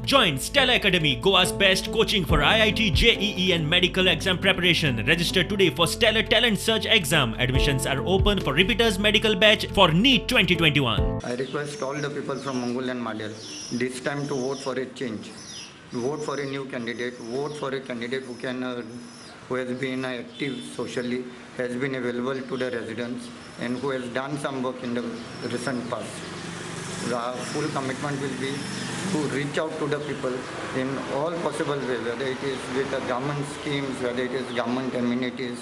Join Stella Academy, Goa's best coaching for IIT, JEE and medical exam preparation. Register today for Stellar Talent Search exam. Admissions are open for repeaters medical batch for NEET 2021. I request all the people from Mongol and Madhya this time to vote for a change. Vote for a new candidate. Vote for a candidate who has been active socially, has been available to the residents, and who has done some work in the recent past. The full commitment will be to reach out to the people in all possible ways, whether it is with the government schemes, whether it is government amenities,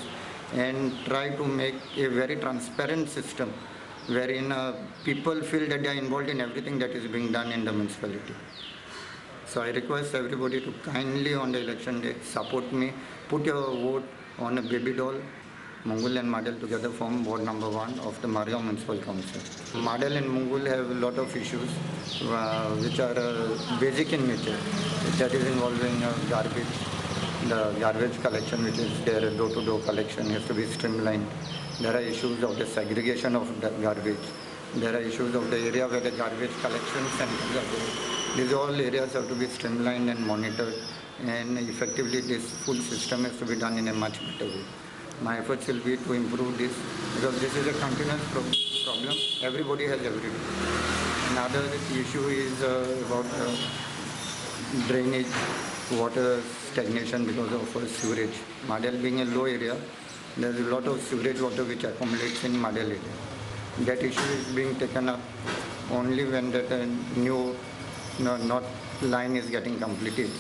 and try to make a very transparent system wherein people feel that they are involved in everything that is being done in the municipality. So I request everybody to kindly on the election day support me, put your vote on a baby doll. Mongol and Madel together form ward number 1 of the Margao Municipal Council. Madel and Mongol have a lot of issues which are basic in nature, that is involving garbage. The garbage collection, which is there, door-to-door collection, has to be streamlined. There are issues of the segregation of the garbage. There are issues of the area where the garbage collection centers are there. These all areas have to be streamlined and monitored, and effectively this full system has to be done in a much better way. My efforts will be to improve this, because this is a continuous problem. Everybody has every day. Another issue is about drainage, water stagnation because of sewage. Madel being a low area, there is a lot of sewage water which accumulates in Madel area. That issue is being taken up only when that new north line is getting completed.